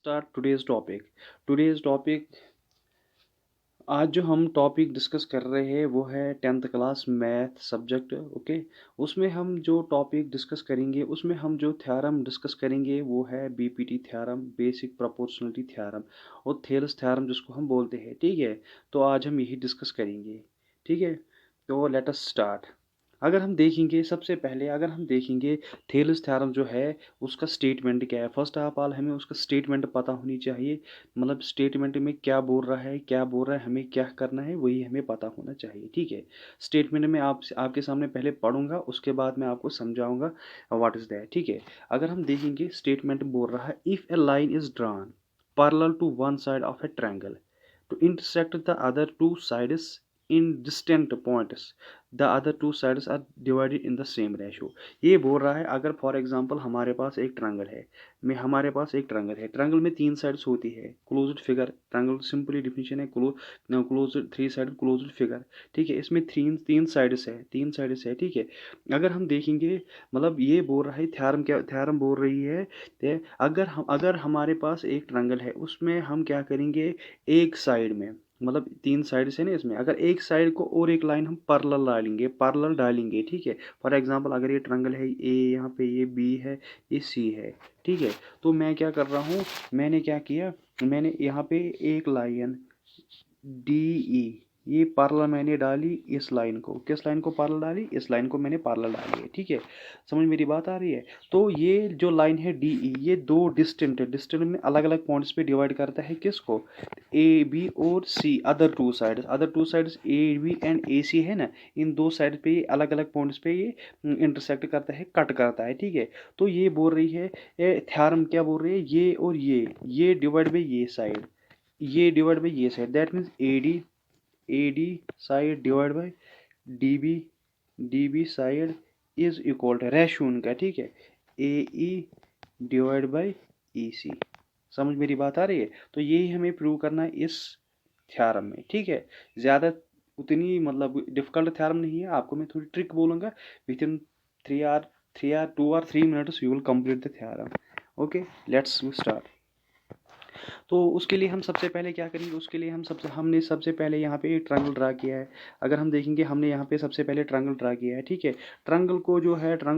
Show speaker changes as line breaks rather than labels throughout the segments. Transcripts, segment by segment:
Start today's topic. आज जो हम टॉपिक डिस्कस कर रहे हैं वो है 10th class math subject. Okay. उसमें हम जो टॉपिक डिस्कस करेंगे उसमें हम जो थ्योरम डिस्कस करेंगे वो है BPT theorem, basic proportionality theorem और थेल्स थ्योरम जिसको हम बोलते हैं। ठीक है, तो आज हम यही डिस्कस करेंगे। ठीक है, तो लेट अस स्टार्ट। अगर हम देखेंगे थेल्स थ्योरम जो है उसका स्टेटमेंट क्या है। फर्स्ट ऑफ ऑल हमें उसका स्टेटमेंट पता होनी चाहिए। मतलब स्टेटमेंट में क्या बोल रहा है हमें क्या करना है वही हमें पता होना चाहिए। ठीक है, स्टेटमेंट में आपके सामने पहले पढ़ूंगा, उसके बाद मैं आपको समझाऊंगा व्हाट इज दैट। ठीक है, अगर हम देखेंगे स्टेटमेंट बोल रहा है if a line is drawn parallel to one side of a triangle to intersect the other two sides in distant points, the other two sides are divided in the same ratio। ये बोल रहा है अगर for example हमारे पास एक triangle है। Triangle में तीन साइड्स होती है। Closed figure triangle simply definition है closed three side closed figure. ठीक है, इसमें तीन साइड्स है। ठीक है, अगर हम देखेंगे मतलब ये बोल रहा है थ्योरम बोल रही है अगर हमारे पास एक ट्रायंगल है उसमें हम क्या करेंगे, एक साइड में मतलब तीन साइड से ना, इसमें अगर एक साइड को और एक लाइन हम पैरेलल डालेंगे। ठीक है, फॉर एग्जांपल अगर ये ट्रायंगल है ए, यहाँ पे ये बी है, ये सी है। ठीक है, तो मैं क्या कर रहा हूँ, मैंने क्या किया, मैंने यहाँ पे एक लाइन डी ई ये पैरेलल मैंने डाली इस लाइन को। किस लाइन को पैरेलल डाली? इस लाइन को मैंने पैरेलल डाली है। ठीक है, समझ मेरी बात आ रही है? तो ये जो लाइन है डी ई ये दो डिस्टेंट में अलग अलग पॉइंट्स पे डिवाइड करता है। किसको? ए बी और C, other two sides A B and A C है ना, इन दो साइड पे ये अलग अलग पॉइंट्स पे ये इंटरसेक्ट करता है, कट करता है। ठीक है, तो ये बोल रही है थ्योरम क्या बोल रही है, ये और ये डिवाइड बाई ये side that means A D side divide by D B side is equal to ratio उनका। ठीक है, ए ई डिवाइड बाई ई सी। समझ मेरी बात आ रही है? तो यही हमें प्रूव करना है इस थ्योरम में। ठीक है, ज़्यादा उतनी मतलब डिफिकल्ट थ्योरम नहीं है। आपको मैं थोड़ी ट्रिक बोलूँगा, with in 2 or 3 minutes you will complete the theorem. Okay, let's start. तो उसके लिए हम सबसे पहले क्या करेंगे, उसके लिए हमने सबसे पहले यहाँ पे एक ट्रायंगल ड्रा किया है। अगर हम देखेंगे हमने यहाँ पे सबसे पहले ट्रायंगल ड्रा किया है। ठीक है, ट्रायंगल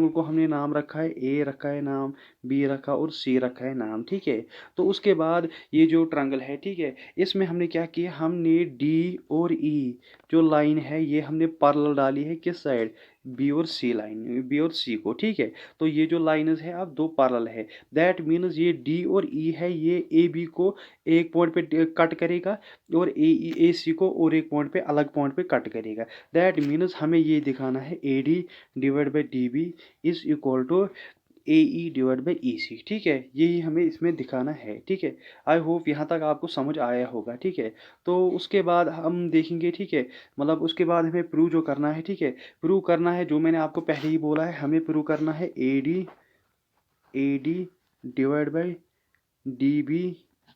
को हमने नाम रखा है, ए रखा है नाम, बी रखा और सी रखा है नाम। ठीक है, तो उसके बाद ये जो ट्रायंगल है, ठीक है, इसमें हमने क्या किया, हमने डी और ई जो लाइन है ये हमने पैरेलल डाली है। किस साइड? बी और सी को। ठीक है, तो ये जो लाइन्स है अब दो पैरेलल है। दैट मीन्स ये डी और ई है, ये ए बी को एक पॉइंट पे कट करेगा और ए सी को और एक पॉइंट पे अलग पॉइंट पे कट करेगा। दैट मीन्स हमें ये दिखाना है A D divide by D B is equal to A E divide by E C. ठीक है, यही हमें इसमें दिखाना है। ठीक है, आई होप यहाँ तक आपको समझ आया होगा। ठीक है, तो उसके बाद हम देखेंगे। ठीक है, मतलब उसके बाद हमें प्रूव जो करना है, ठीक है, प्रूव करना है जो मैंने आपको पहले ही बोला है, हमें प्रूव करना है A D divide by D B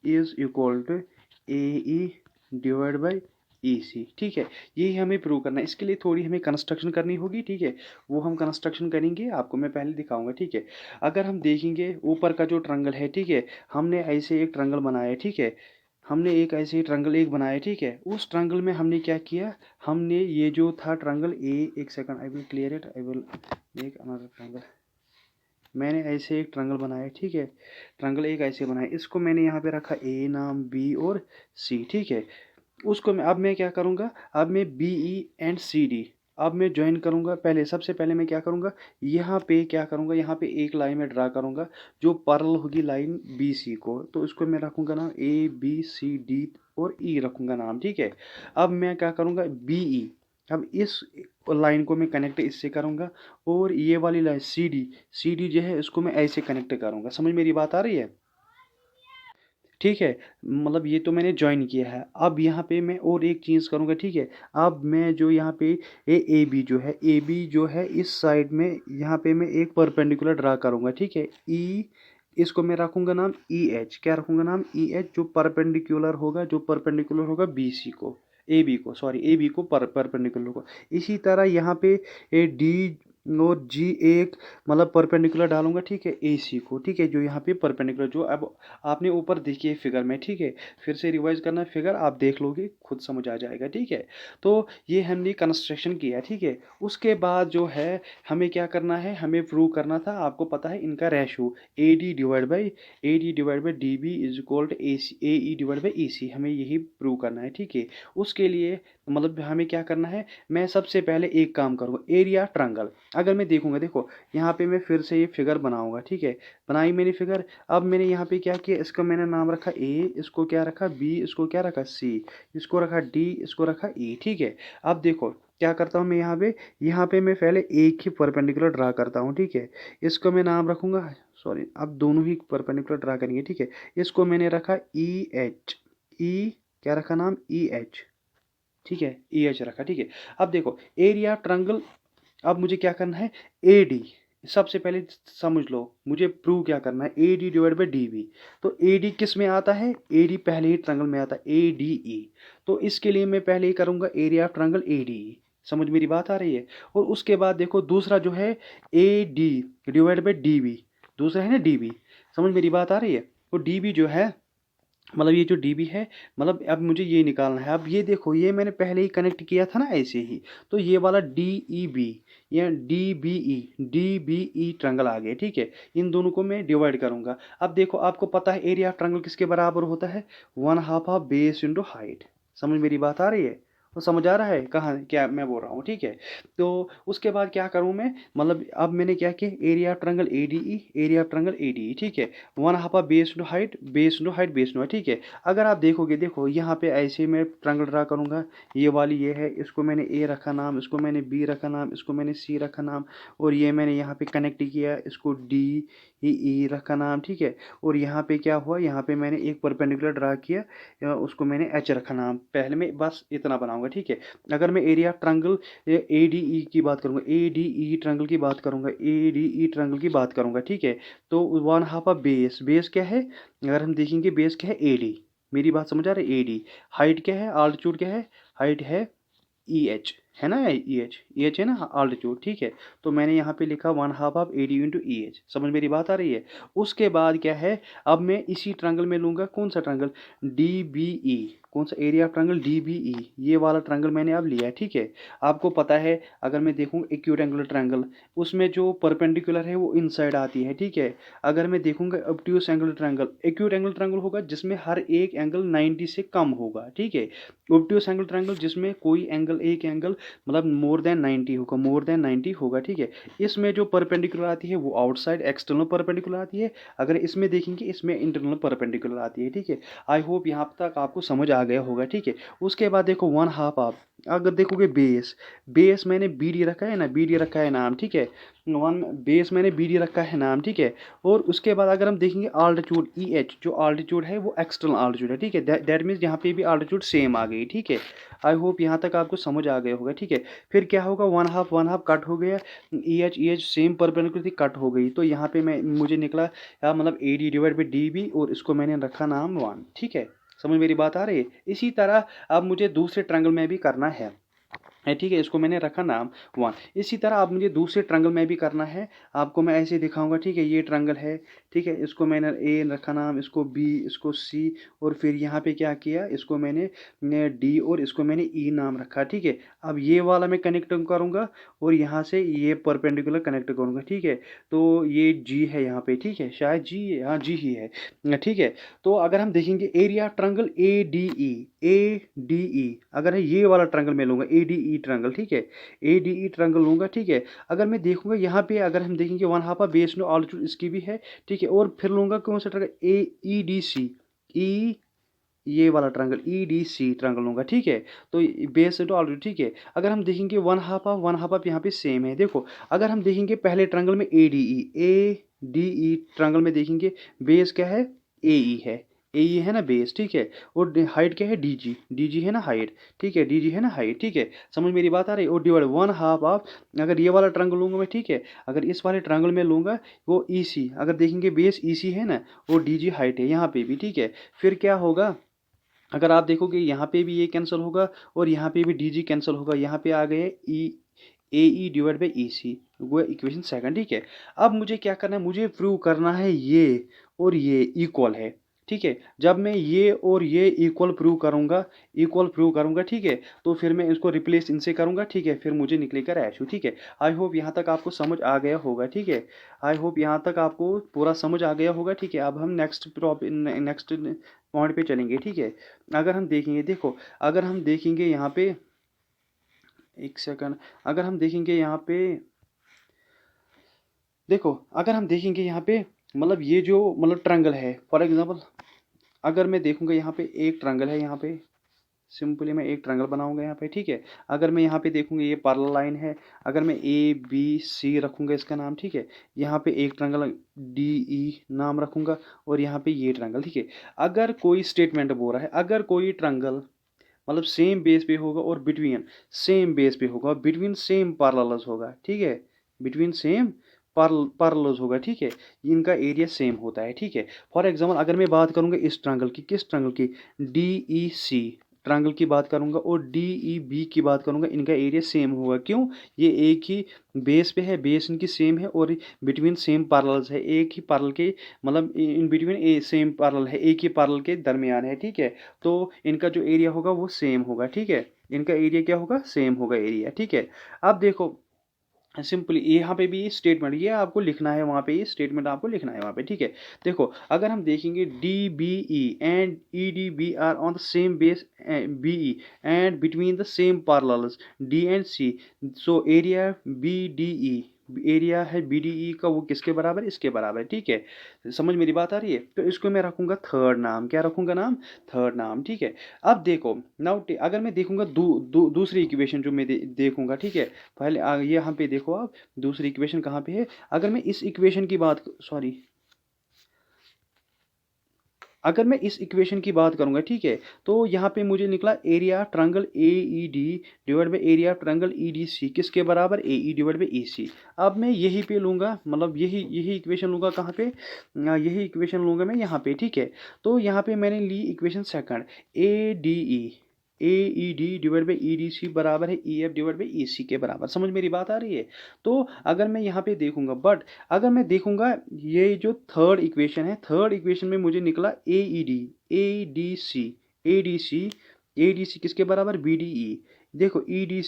is equal to A E divide by E C. ठीक है, यही हमें प्रूव करना है। इसके लिए थोड़ी हमें कंस्ट्रक्शन करनी होगी। ठीक है, वो हम कंस्ट्रक्शन करेंगे, आपको मैं पहले दिखाऊंगा। ठीक है, अगर हम देखेंगे ऊपर का जो ट्रायंगल है, ठीक है, हमने ऐसे एक ट्रायंगल बनाया है। ठीक है, हमने एक ऐसे ही ट्रायंगल एक बनाया। ठीक है, उस ट्रायंगल में हमने क्या किया, हमने ये जो था ट्रायंगल एक second, I will clear it, I will make another triangle. मैंने ऐसे एक ट्रायंगल बनाया। ठीक है, ट्रायंगल एक ऐसे बनाया, इसको मैंने यहाँ पे रखा ए नाम, बी और सी। ठीक है, उसको मैं क्या करूँगा, अब मैं B E and C D अब मैं ज्वाइन करूँगा। सबसे पहले मैं क्या करूँगा, यहाँ पे क्या करूँगा, यहाँ पे एक लाइन में ड्रा करूँगा जो पैरेलल होगी लाइन बी सी को। तो इसको मैं रखूँगा नाम ए बी सी डी और ई रखूँगा नाम। ठीक है, अब मैं क्या करूँगा, बी ई, अब इस लाइन को मैं कनेक्ट इससे करूँगा और ये वाली लाइन सी डी जो है इसको मैं ऐसे कनेक्ट करूँगा। समझ मेरी बात आ रही है? ठीक है, मतलब ये तो मैंने ज्वाइन किया है। अब यहाँ पे मैं और एक चीज़ करूँगा। ठीक है, अब मैं जो यहाँ पे ए बी जो है इस साइड में यहाँ पे मैं एक परपेंडिकुलर ड्रा करूँगा। ठीक है, ई इसको मैं रखूँगा नाम ई एच। क्या रखूँगा नाम? ई एच, जो परपेंडिकुलर होगा बी सी को, ए बी को पर परपेंडिकुलर होगा। इसी तरह यहाँ पे डी और जी एक मतलब परपेंडिकुलर डालूंगा, ठीक है, ए सी को, ठीक है, जो यहाँ पे परपेंडिकुलर जो अब आपने ऊपर देखी है फिगर में, ठीक है, फिर से रिवाइज करना फिगर, आप देख लोगे खुद समझ आ जाएगा, ठीक है। तो ये हमने कंस्ट्रक्शन किया, ठीक है। उसके बाद जो है हमें क्या करना है, हमें प्रूव करना था, आपको पता है इनका ratio A D divide by D B is equal to A C A E divide by E C, हमें यही प्रूव करना है, ठीक है। उसके लिए मतलब हमें क्या करना है, मैं सबसे पहले एक काम करूँगा, एरिया ट्रायंगल। अगर मैं देखूंगा, देखो यहाँ पे मैं फिर से ये फिगर बनाऊंगा, ठीक है, बनाई मैंने फिगर। अब मैंने यहाँ पे क्या किया, इसका मैंने नाम रखा ए, इसको क्या रखा बी, इसको क्या रखा सी, इसको रखा डी, इसको रखा ई, ठीक है। अब देखो क्या करता हूँ मैं यहाँ पे मैं पहले एक ही परपेंडिकुलर ड्रा करता हूँ, ठीक है। इसको मैं नाम रखूंगा, सॉरी अब दोनों ही परपेंडिकुलर ड्रा करेंगे, ठीक है। इसको मैंने रखा ई एच, ई क्या रखा नाम, ई एच, ठीक है, ई एच रखा, ठीक है। अब देखो एरिया ट्रायंगल, अब मुझे क्या करना है, ए डी, सबसे पहले समझ लो मुझे प्रूव क्या करना है, A D divide by D B. तो ए डी किस में आता है, ए डी पहले ही ट्रायंगल में आता है, ए डी ई। तो इसके लिए मैं पहले ही करूँगा area of triangle A D ई। समझ मेरी बात आ रही है। और उसके बाद देखो दूसरा जो है A D divide by D B, दूसरा है ना डी बी, समझ मेरी बात आ रही है। तो डी बी जो है मतलब ये जो dB है, मतलब अब मुझे ये निकालना है। अब ये देखो ये मैंने पहले ही कनेक्ट किया था ना ऐसे ही, तो ये वाला DEB या DBE ट्रायंगल आ गया, ठीक है। इन दोनों को मैं डिवाइड करूंगा। अब देखो आपको पता है एरिया ट्रायंगल किसके बराबर होता है, 1/2 ऑफ बेस इंटू हाइट। समझ मेरी बात आ रही है, तो समझ आ रहा है कहाँ क्या मैं बोल रहा हूँ, ठीक है। तो उसके बाद क्या करूँ मैं, मतलब अब मैंने क्या किया, area triangle ADE, area triangle ADE, ठीक है। 1/2 of base into height, base into height, base into, ठीक है। अगर आप देखोगे, देखो यहाँ पे ऐसे मैं ट्रायंगल ड्रा करूँगा, ये वाली ये है, इसको मैंने ए रखा नाम, इसको मैंने बी रखा नाम, इसको मैंने सी रखा नाम, और ये मैंने यहाँ पे कनेक्ट किया, इसको डी ई रखा नाम, ठीक है। और यहाँ पे क्या हुआ, यहाँ पे मैंने एक परपेंडिकुलर ड्रा किया, उसको मैंने एच रखा नाम। पहले मैं बस इतना बनाऊंगा, ठीक है। अगर मैं एरिया ट्रायंगल ए डी ई की बात करूँगा, ए डी ई ट्रायंगल की बात करूँगा, ए डी ई ट्रायंगल की बात करूँगा, ठीक है। तो 1/2 ऑफ बेस, बेस क्या है, अगर हम देखेंगे बेस क्या है, ए डी। मेरी बात समझ आ रही है, ए डी। हाइट क्या है, आल्टीट्यूड क्या है, हाइट है ई एच, है ना, ई एच है ना आल्टीट्यूड, ठीक है। तो मैंने यहाँ पे लिखा 1/2 of A D into E H. समझ मेरी बात आ रही है। उसके बाद क्या है, अब मैं इसी ट्रायंगल में लूँगा, कौन सा ट्रायंगल, डी बी ई, कौन सा area of triangle, D B E, ये वाला ट्रायंगल मैंने अब लिया है, ठीक है। आपको पता है अगर मैं देखूँ एक्यूट एंगुलर ट्रायंगल, उसमें जो परपेंडिकुलर है वो इनसाइड आती है, ठीक है। अगर मैं देखूँगा obtuse angular triangle, acute angular triangle होगा जिसमें हर एक एंगल 90 से कम होगा, ठीक है। ऑब्ट्यूस एंगल ट्रायंगल जिसमें कोई एंगल, एक एंगल मतलब मोर देन 90 होगा, मोर देन 90 होगा, ठीक है। इसमें जो परपेंडिकुलर आती है वो आउटसाइड एक्सटर्नल परपेंडिकुलर आती है। अगर इसमें देखेंगे इसमें इंटरनल परपेंडिकुलर आती है, ठीक है। आई होप यहाँ तक आपको समझ आ गया होगा, ठीक है। उसके बाद देखो 1/2 आप अगर देखोगे बेस, बेस मैंने बी डी रखा है ना, बी डी रखा है नाम, ठीक है। वन बेस मैंने बी डी रखा है नाम, ठीक है। और उसके बाद अगर हम देखेंगे आल्टीट्यूड ई एच, जो आल्टीट्यूड है वो एक्सटर्नल आल्टीट्यूड है, ठीक है। दैट मीन्स यहाँ पे भी आल्टीट्यूड सेम आ गई, ठीक है। आई होप यहाँ तक आपको समझ आ गया होगा, ठीक है। फिर क्या होगा, 1/2 कट हो गया, ई एच सेम परपेंडिकुलर थी, कट हो गई, तो यहाँ पे मैं मुझे निकला मतलब A D divide by D B, और इसको मैंने रखा नाम 1, ठीक है। समझ मेरी बात आ रही है। इसी तरह अब मुझे दूसरे ट्रायंगल में भी करना है, ठीक है, इसको मैंने रखा नाम 1। इसी तरह अब मुझे दूसरे ट्रायंगल में भी करना है, आपको मैं ऐसे दिखाऊंगा, ठीक है। ये ट्रायंगल है, ठीक है, इसको मैंने ए रखा नाम, इसको बी, इसको सी, और फिर यहाँ पे क्या किया, इसको मैंने डी और इसको मैंने ई नाम रखा, ठीक है। अब ये वाला मैं कनेक्ट करूँगा और यहाँ से ये परपेंडिकुलर कनेक्ट करूँगा, ठीक है। तो ये जी है यहाँ पे, ठीक है, शायद जी है, हाँ जी ही है, ठीक है। तो अगर हम देखेंगे एरिया ट्रायंगल ए डी ई, अगर है ये वाला ट्रायंगल मैं लूँगा ए डी ई ट्रायंगल, ठीक है, ए डी ई ट्रायंगल लूँगा, ठीक है। अगर मैं देखूँगा यहाँ पे अगर हम देखेंगे 1/2 बेस नो आल्टीट्यूड इसकी भी है, ठीक है। और फिर लूँगा कौन सा triangle, A E D C, E ये वाला triangle E D C triangle लूँगा, ठीक है। तो बेस इंटू आल्टीट्यूड, ठीक है। अगर हम देखेंगे 1/2 यहाँ पे सेम है, देखो अगर हम देखेंगे पहले ट्रायंगल में ए डी ई ट्रायंगल में देखेंगे बेस क्या है, ए ई है, ए ई है ना बेस, ठीक है। और हाइट क्या है, डी जी है ना हाइट, ठीक है, डी जी है ना हाइट, ठीक है। समझ मेरी बात आ रही है। और डिवाइड 1/2 ऑफ, अगर ये वाला ट्रायंगल लूँगा मैं, ठीक है, अगर इस वाले ट्रायंगल में लूँगा वो ई सी, अगर देखेंगे बेस ई सी है ना, और डी जी हाइट है यहाँ पे भी, ठीक है। फिर क्या होगा, अगर आप देखोगे यहाँ पे भी ये कैंसिल होगा और यहाँ पे भी डी जी कैंसिल होगा, यहाँ पे आ गए ई A E divide by E सी, वो इक्वेशन सेकंड, ठीक है। अब मुझे क्या करना है, मुझे प्रूव करना है ये और ये इक्वल है, ठीक है। जब मैं ये और ये इक्वल प्रूव करूँगा, ठीक है, तो फिर मैं इसको रिप्लेस इनसे करूँगा, ठीक है, फिर मुझे निकलेगा रेशो, ठीक है। आई होप यहाँ तक आपको समझ आ गया होगा, ठीक है। आई होप यहाँ तक आपको पूरा समझ आ गया होगा, ठीक है। अब हम नेक्स्ट पॉइंट पे चलेंगे, ठीक है। अगर हम देखेंगे, देखो, अगर हम देखेंगे यहाँ पे, एक सेकंड, अगर हम देखेंगे यहाँ पे, देखो, अगर हम देखेंगे यहाँ पे, मतलब ये जो मतलब ट्रायंगल है, फॉर एग्जांपल अगर मैं देखूंगा यहाँ पे एक ट्रायंगल है, यहाँ पे सिंपली मैं एक ट्रायंगल बनाऊंगा यहाँ पे, ठीक है। अगर मैं यहाँ पे देखूंगा ये पैरेलल लाइन है, अगर मैं ए बी सी रखूंगा इसका नाम, ठीक है, यहाँ पे एक ट्रायंगल डी ई नाम रखूंगा, और यहाँ पे ये ट्रायंगल, ठीक है। अगर कोई स्टेटमेंट बोल रहा है, अगर कोई ट्रायंगल मतलब सेम बेस पे होगा और बिटवीन सेम बेस पे होगा, बिटवीन सेम पैरेलल्स होगा, ठीक है, बिटवीन सेम पैरेलल्स होगा, ठीक है, इनका एरिया सेम होता है, ठीक है। फॉर एग्जांपल अगर मैं बात करूंगा इस ट्रायंगल की, किस ट्रायंगल की, डी ई सी ट्रायंगल की बात करूंगा और डी ई बी की बात करूंगा, इनका एरिया सेम होगा। क्यों? ये एक ही बेस पे है, बेस इनकी सेम है, और बिटवीन सेम पैरेलल्स है, एक ही पैरेलल के मतलब in between A same parallel है, एक ही पैरेलल के दरमियान है, ठीक है। तो इनका जो एरिया होगा वो सेम होगा, ठीक है। इनका एरिया क्या होगा, सेम होगा एरिया, ठीक है। अब देखो सिंपली यहाँ पे भी स्टेटमेंट ये आपको लिखना है, वहाँ पे ये स्टेटमेंट आपको लिखना है वहाँ पे, ठीक है। देखो अगर हम देखेंगे D B E and E D B are on the same base B E and between the same parallels D and C, so area B D E, area है बी डी ई का, वो किसके बराबर है, इसके बराबर है, ठीक है। समझ मेरी बात आ रही है? तो इसको मैं रखूंगा थर्ड नाम, क्या रखूंगा नाम, थर्ड नाम, ठीक है। अब देखो नाउ अगर मैं देखूंगा दूसरी इक्वेशन जो मैं देखूंगा, ठीक है। पहले ये यहाँ पे देखो आप, दूसरी इक्वेशन कहाँ पे है। अगर मैं इस इक्वेशन की बात, सॉरी, अगर मैं इस इक्वेशन की बात करूंगा, ठीक है, तो यहाँ पे मुझे निकला area triangle A E D divide by area triangle E D C, किसके बराबर, ए ई डिवाइड बाई ई सी। अब मैं यही पे लूँगा, मतलब यही यही इक्वेशन लूँगा कहाँ पे, यही इक्वेशन लूँगा मैं यहाँ पे, ठीक है। तो यहाँ पे मैंने ली equation second, A D E, A E D divide by E D C बराबर है E F divide by E C के बराबर। समझ मेरी बात आ रही है? तो अगर मैं यहाँ पे देखूंगा, बट अगर मैं देखूंगा ये जो थर्ड इक्वेशन है, थर्ड इक्वेशन में मुझे निकला A E D, A D C, A D C, A D C किसके बराबर, बी डी ई। देखो E D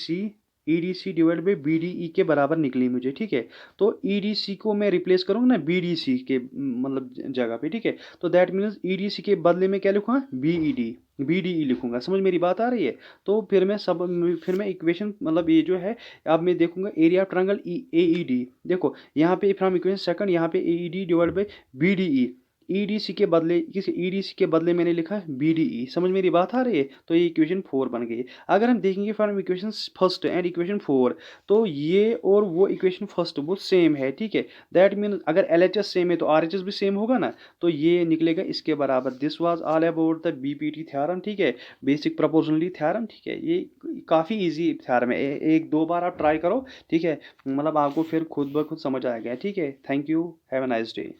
C divide by B D E के बराबर निकली मुझे, ठीक है। तो ई डी सी को मैं रिप्लेस करूँगा ना बी डी सी के मतलब जगह पे, ठीक है। तो that means E D C के बदले में क्या लिखूँगा, B E D, B D E लिखूंगा। समझ मेरी बात आ रही है? तो फिर मैं इक्वेशन मतलब ये जो है, अब मैं देखूंगा area triangle A E D. देखो यहाँ पे फ्रॉम इक्वेशन सेकंड, यहाँ पे A E D divide by B D E, E D C के बदले, किस ई डी सी के बदले मैंने लिखा है बी डी ई। समझ मेरी बात आ रही है? तो ये इक्वेशन 4 बन गई। अगर हम देखेंगे from equation first and equation 4, तो ये और वो इक्वेशन फर्स्ट वो सेम है, ठीक है। दैट मीन अगर एल एच एस सेम है तो आर एच एस भी सेम होगा ना, तो ये निकलेगा इसके बराबर। This was all about the B P T theorem, ठीक है, बेसिक प्रोपोर्शनलिटी थ्योरम, ठीक है। ये काफ़ी इजी थ्योरम है, एक दो बार आप ट्राई करो, ठीक है, मतलब आपको फिर खुद ब खुद समझ आएगा, ठीक है। Thank you, have a nice day.